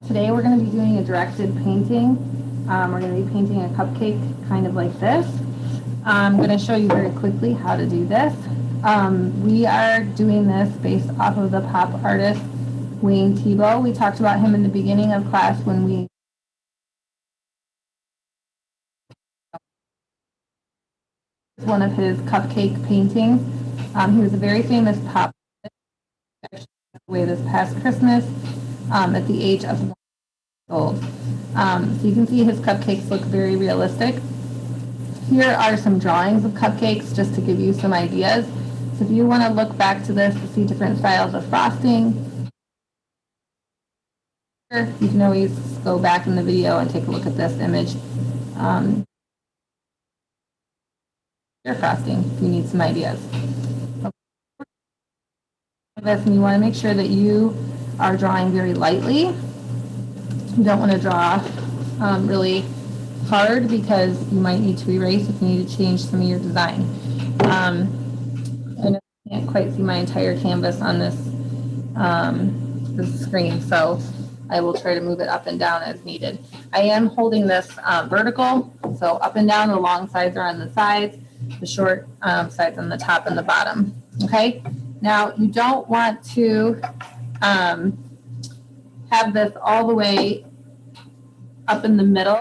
Today we're going to be doing a directed painting. We're going to be painting a cupcake kind of like this. I'm going to show you very quickly how to do this. We are doing this based off of the pop artist Wayne Thiebaud. We talked about him in the beginning of class when we one of his cupcake paintings. He was a very famous pop artist, passed away this past Christmas at the age of 1 year old. So you can see his cupcakes look very realistic. Here are some drawings of cupcakes just to give you some ideas. So if you want to look back to this to see different styles of frosting, you can always go back in the video and take a look at this image. Your frosting if you need some ideas. And you want to make sure that you are drawing very lightly. You don't want to draw really hard because you might need to erase if you need to change some of your design. I know you can't quite see my entire canvas on this screen, so I will try to move it up and down as needed. I am holding this vertical, so up and down, the long sides are on the sides, the short sides on the top and the bottom. Okay, now you don't want to have this all the way up in the middle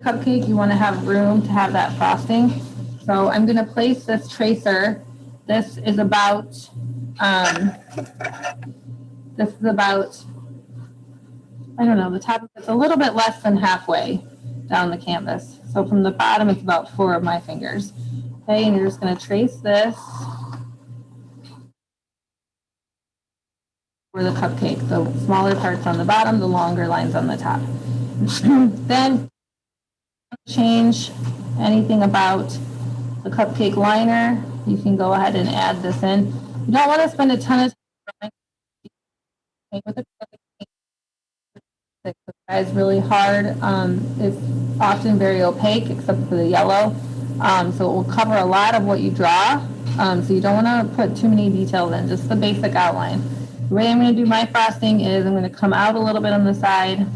cupcake. You want to have room to have that frosting. So I'm going to place this tracer. This is about I don't know, the top of it's a little bit less than halfway down the canvas. So from the bottom, it's about 4 of my fingers. Okay, and you're just going to trace this for the cupcake. The smaller parts on the bottom, the longer lines on the top. Then change anything about the cupcake liner. You can go ahead and add this in. You don't want to spend a ton of time with the cupcake. It dries really hard. It's often very opaque except for the yellow. So it will cover a lot of what you draw. So you don't want to put too many details in, just the basic outline. The way I'm going to do my frosting is I'm going to come out a little bit on the side.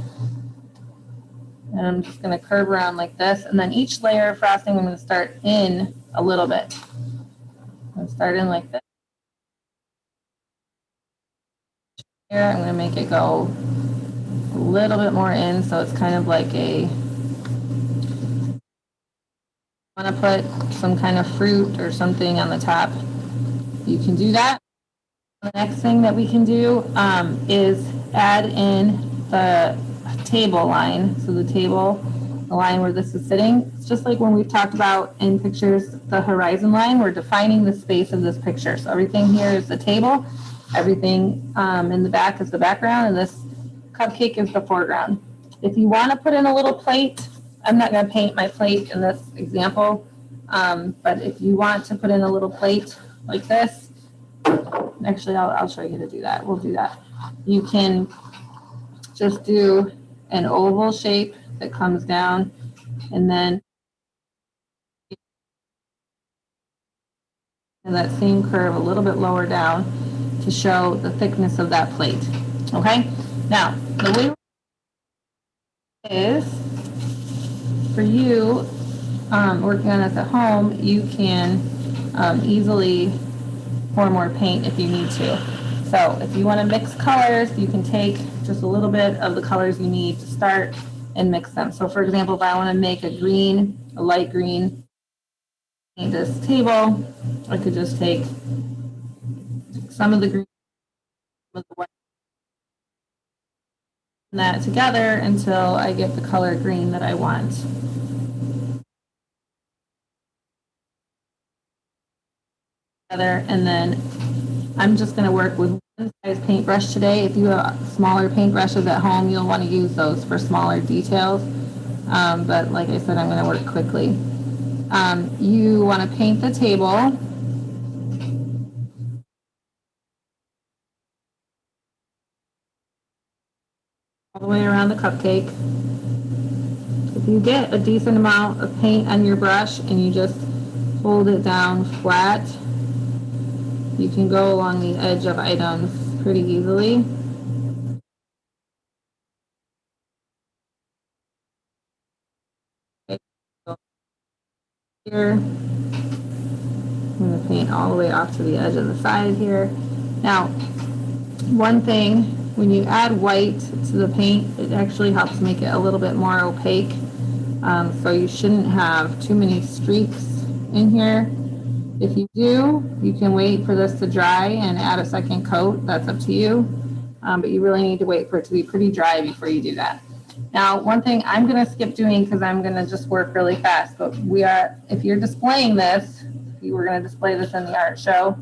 And I'm just going to curve around like this. And then each layer of frosting, I'm going to start in a little bit. I'm going to start in like this. Here, I'm going to make it go a little bit more in, so it's kind of like a, I want to put some kind of fruit or something on the top. You can do that. The next thing that we can do is add in the table line. So the line where this is sitting, it's just like when we've talked about in pictures, the horizon line, we're defining the space of this picture. So everything here is the table, everything in the back is the background, and this cupcake is the foreground. If you want to put in a little plate, I'm not going to paint my plate in this example, but if you want to put in a little plate like this, actually I'll show you how to do that. We'll do that. You can just do an oval shape that comes down and then and that same curve a little bit lower down to show the thickness of that plate. Okay, now the way is for you working on this at home, you can easily pour more paint if you need to. So if you want to mix colors, you can take just a little bit of the colors you need to start and mix them. So for example, if I want to make a green, a light green, paint this table, I could just take some of the green, some of the white, and that together until I get the color green that I want. And then I'm just going to work with one size paintbrush today. If you have smaller paintbrushes at home, you'll want to use those for smaller details. But like I said, I'm going to work quickly. You want to paint the table. All the way around the cupcake. If you get a decent amount of paint on your brush and you just hold it down flat, you can go along the edge of items pretty easily. here. I'm going to paint all the way off to the edge of the side here. Now, one thing, when you add white to the paint, it actually helps make it a little bit more opaque. So you shouldn't have too many streaks in here. If you do, you can wait for this to dry and add a second coat. That's up to you. But you really need to wait for it to be pretty dry before you do that. Now, one thing I'm going to skip doing because I'm going to just work really fast, but if you're displaying this, if you were going to display this in the art show,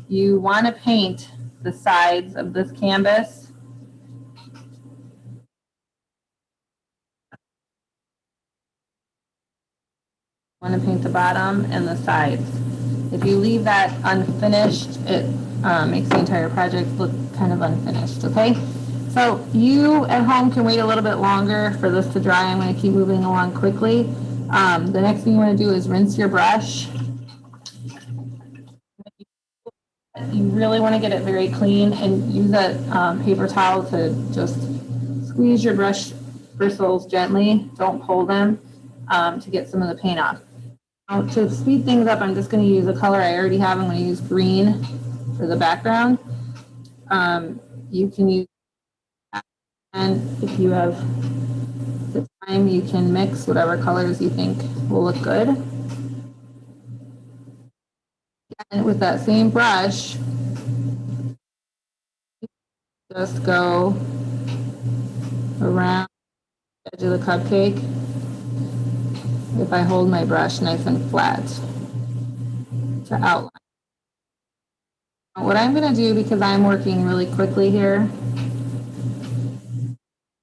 you want to paint the sides of this canvas. You want to paint the bottom and the sides. If you leave that unfinished, it makes the entire project look kind of unfinished, okay? So you at home can wait a little bit longer for this to dry. I'm going to keep moving along quickly. The next thing you want to do is rinse your brush. You really want to get it very clean and use a paper towel to just squeeze your brush bristles gently. Don't pull them to get some of the paint off. Now, to speed things up, I'm just going to use a color I already have. I'm going to use green for the background. You can use, and if you have the time, you can mix whatever colors you think will look good. And with that same brush, just go around the edge of the cupcake. If I hold my brush nice and flat to outline. What I'm going to do, because I'm working really quickly here,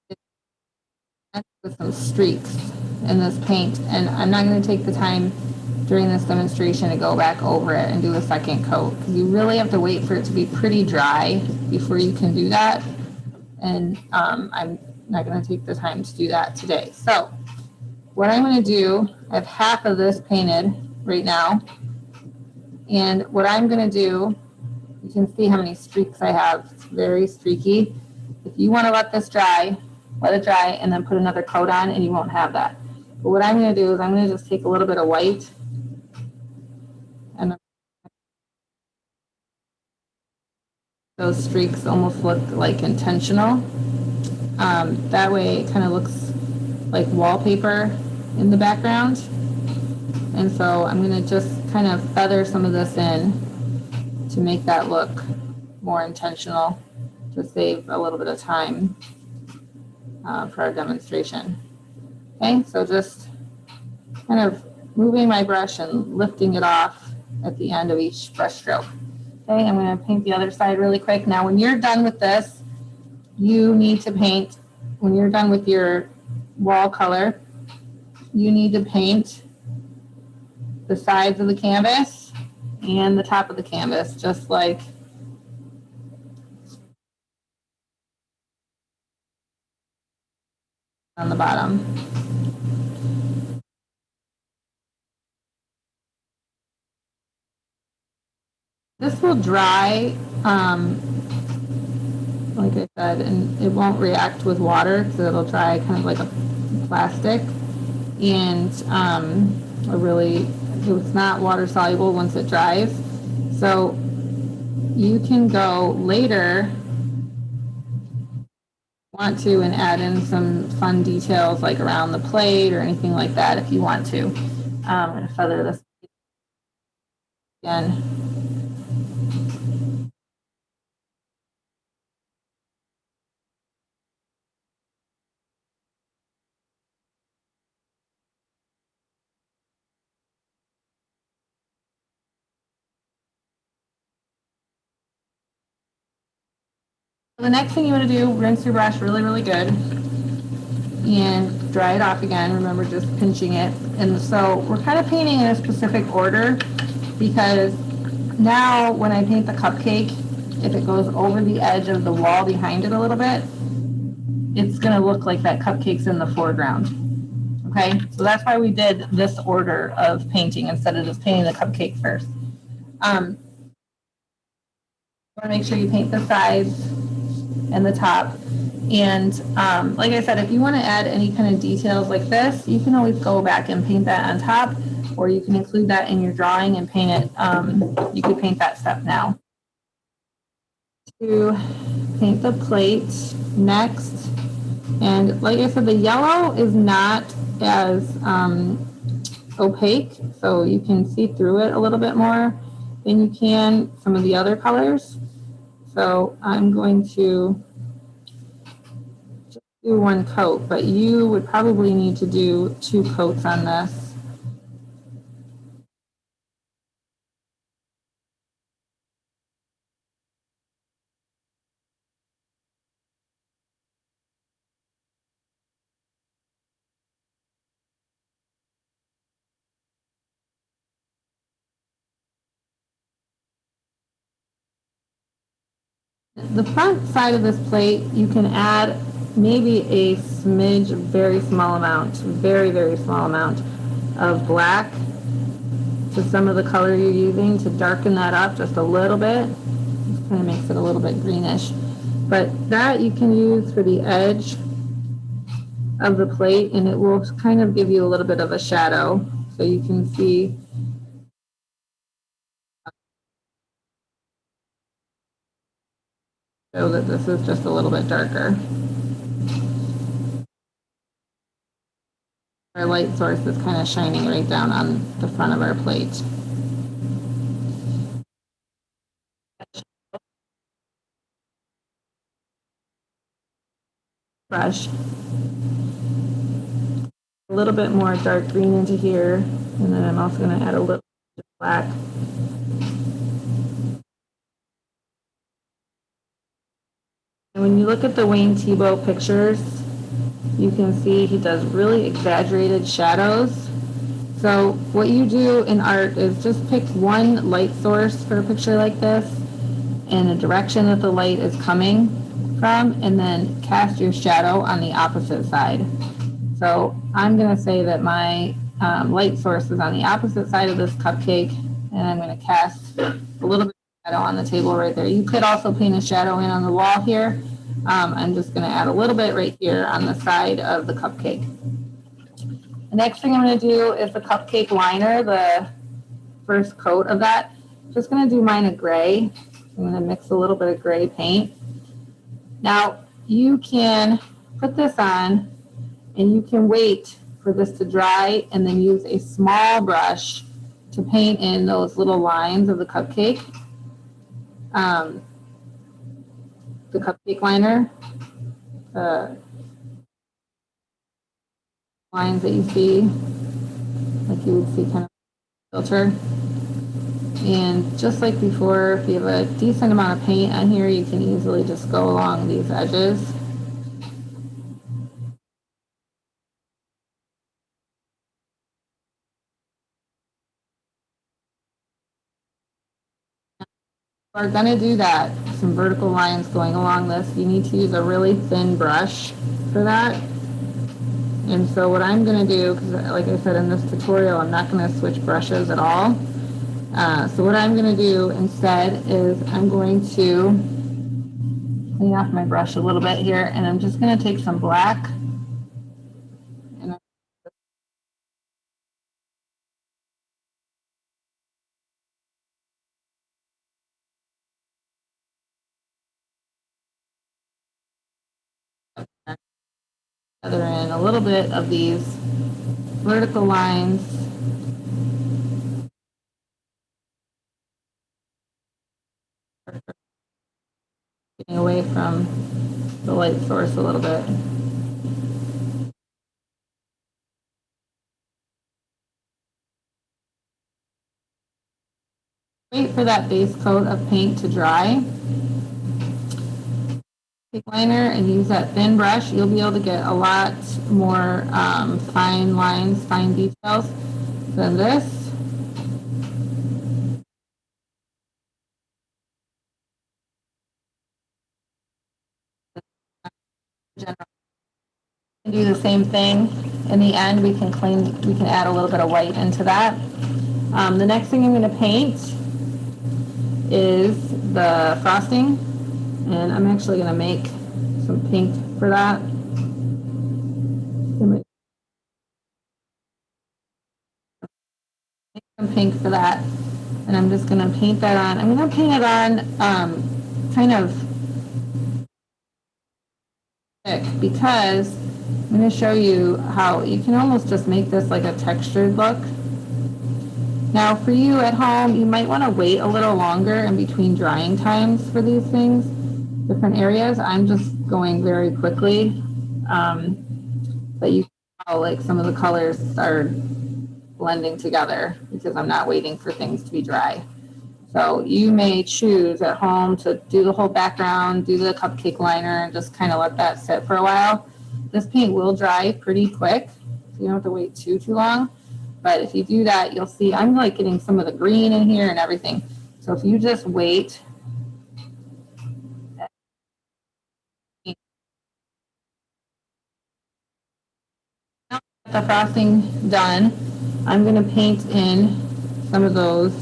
is with some streaks in this paint, and I'm not going to take the time during this demonstration to go back over it and do a second coat, because you really have to wait for it to be pretty dry before you can do that, and I'm not going to take the time to do that today. So what I'm going to do, I have half of this painted right now, and what I'm going to do, you can see how many streaks I have. It's very streaky. If you want to let this dry, let it dry and then put another coat on and you won't have that. But what I'm going to do is I'm going to just take a little bit of white and those streaks almost look like intentional. That way it kind of looks like wallpaper in the background. And so I'm going to just kind of feather some of this in to make that look more intentional, to save a little bit of time for our demonstration. Okay, so just kind of moving my brush and lifting it off at the end of each brush stroke. Okay, I'm going to paint the other side really quick. Now, when you're done with this, you need to paint, when you're done with your wall color, you need to paint the sides of the canvas and the top of the canvas, just like on the bottom. This will dry, like I said, and it won't react with water, so it'll dry kind of like a plastic, and it's not water soluble once it dries. So you can go later, want to, and add in some fun details like around the plate or anything like that if you want to. I'm going to feather this again. The next thing you want to do, rinse your brush really, really good and dry it off again. Remember, just pinching it. And so we're kind of painting in a specific order, because now when I paint the cupcake, if it goes over the edge of the wall behind it a little bit, it's going to look like that cupcake's in the foreground. Okay, so that's why we did this order of painting instead of just painting the cupcake first. You want to make sure you paint the sides and the top. And like I said, if you want to add any kind of details like this, you can always go back and paint that on top. or you can include that in your drawing and paint it. You could paint that step now. To paint the plate next, and like I said, the yellow is not as opaque, so you can see through it a little bit more than you can some of the other colors. So I'm going to just do one coat, but you would probably need to do 2 coats on this. The front side of this plate, you can add maybe a smidge, very small amount, very small amount of black to some of the color you're using to darken that up just a little bit. It kind of makes it a little bit greenish. But that you can use for the edge of the plate, and it will kind of give you a little bit of a shadow so you can see. So that this is just a little bit darker. Our light source is kind of shining right down on the front of our plate. Brush a little bit more dark green into here, and then I'm also going to add a little bit of black. And when you look at the Wayne Thiebaud pictures, you can see he does really exaggerated shadows. So what you do in art is just pick one light source for a picture like this in the direction that the light is coming from, and then cast your shadow on the opposite side. So I'm going to say that my light source is on the opposite side of this cupcake, and I'm going to cast a little bit of shadow on the table right there. You could also paint a shadow in on the wall here. I'm just going to add a little bit right here on the side of the cupcake. The next thing I'm going to do is the cupcake liner, the first coat of that. Just going to do mine a gray. I'm going to mix a little bit of gray paint. Now you can put this on and you can wait for this to dry and then use a small brush to paint in those little lines of the cupcake. The cupcake liner, lines that you see, like you would see kind of filter. And just like before, if you have a decent amount of paint on here, you can easily just go along these edges. If we're going to do that, some vertical lines going along this, you need to use a really thin brush for that. And so what I'm going to do, because like I said in this tutorial, I'm not going to switch brushes at all. So what I'm going to do instead is I'm going to clean off my brush a little bit here, and I'm just going to take some black and feather in a little bit of these vertical lines. Getting away from the light source a little bit. Wait for that base coat of paint to dry. Take liner and use that thin brush. You'll be able to get a lot more fine lines, fine details than this. Do the same thing. In the end, we can add a little bit of white into that. The next thing I'm going to paint is the frosting, and I'm actually going to make some pink for that. pink for that. And I'm just going to paint that on. I'm going to paint it on kind of thick because I'm going to show you how you can almost just make this like a textured look. Now for you at home, you might want to wait a little longer in between drying times for these things, different areas. I'm just going very quickly, but you can tell like some of the colors are blending together because I'm not waiting for things to be dry. So you may choose at home to do the whole background, do the cupcake liner, and just kind of let that sit for a while. This paint will dry pretty quick, so you don't have to wait too long. But if you do that, you'll see I'm like getting some of the green in here and everything. So if you just wait, the frosting done, I'm going to paint in some of those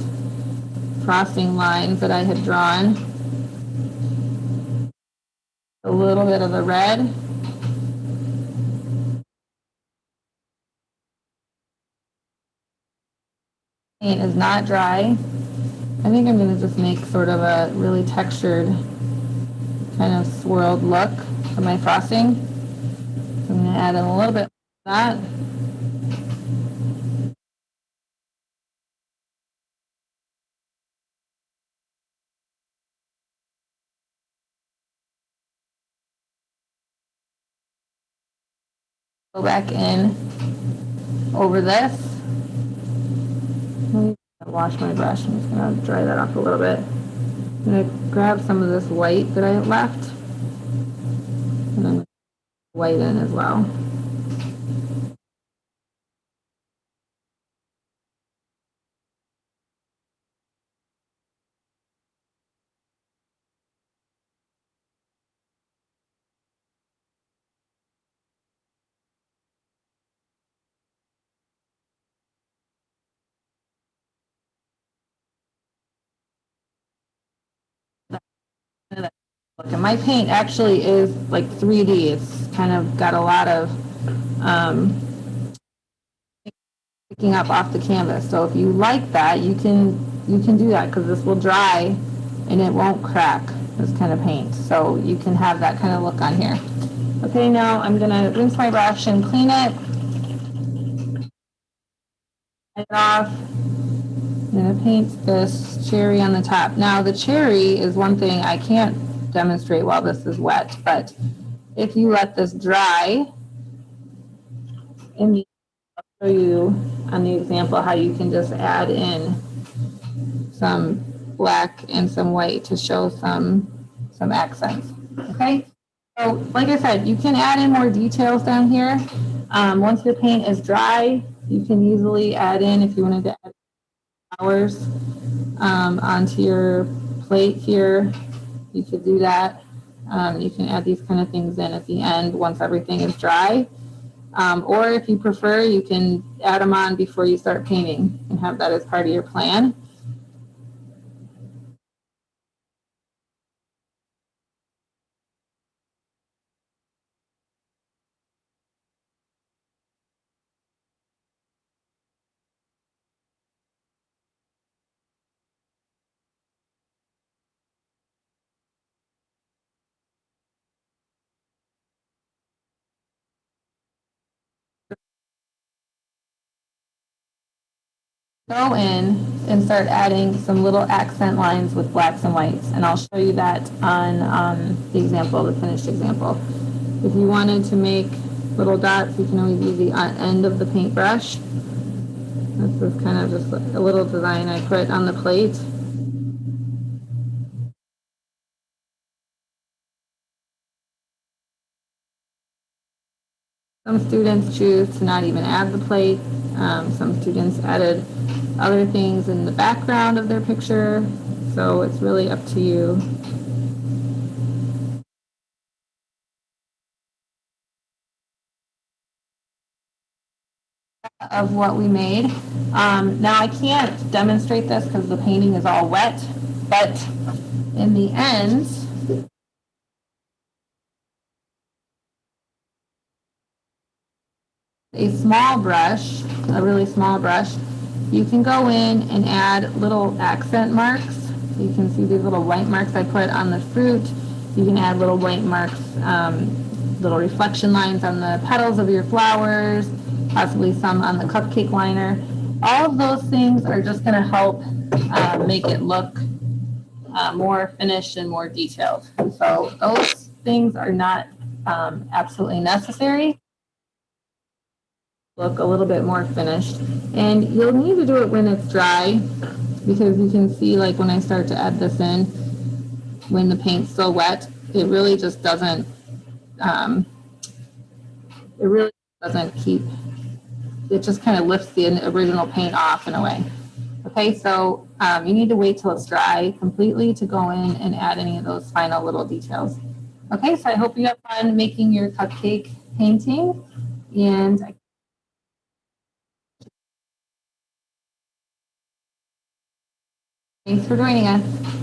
frosting lines that I had drawn. A little bit of the red. Paint is not dry. I think I'm going to just make sort of a really textured kind of swirled look for my frosting. So I'm going to add in a little bit of that. Go back in over this. Let me wash my brush. I'm just going to dry that off a little bit. I'm going to grab some of this white that I left. And I'm going to white in as well. And my paint actually is like 3D. It's kind of got a lot of picking up off the canvas. So if you like that, you can do that because this will dry and it won't crack, this kind of paint. So you can have that kind of look on here. Okay, now I'm going to rinse my brush and clean it. Wipe it off. I'm going to paint this cherry on the top. Now the cherry is one thing I can't demonstrate while this is wet, but if you let this dry, and I'll show you on the example how you can just add in some black and some white to show some accents. Okay, so like I said, you can add in more details down here. Once your paint is dry, you can easily add in, if you wanted to add flowers onto your plate here, you could do that. You can add these kind of things in at the end once everything is dry. Or if you prefer, you can add them on before you start painting and have that as part of your plan. Go in and start adding some little accent lines with blacks and whites, and I'll show you that on the example, the finished example. If you wanted to make little dots, you can always use the end of the paintbrush. This is kind of just a little design I put on the plate. Some students choose to not even add the plate. Some students added other things in the background of their picture. So it's really up to you. Of what we made. Now I can't demonstrate this because the painting is all wet, but in the end, a small brush, a really small brush, you can go in and add little accent marks. You can see these little white marks I put on the fruit. You can add little white marks, little reflection lines on the petals of your flowers, possibly some on the cupcake liner. All of those things are just going to help make it look more finished and more detailed. So those things are not absolutely necessary. Look a little bit more finished. And you'll need to do it when it's dry, because you can see, like, when I start to add this in, when the paint's still wet, it really just doesn't, keep, it just kind of lifts the original paint off in a way. Okay, so you need to wait till it's dry completely to go in and add any of those final little details. Okay, so I hope you have fun making your cupcake painting, and thanks for joining us.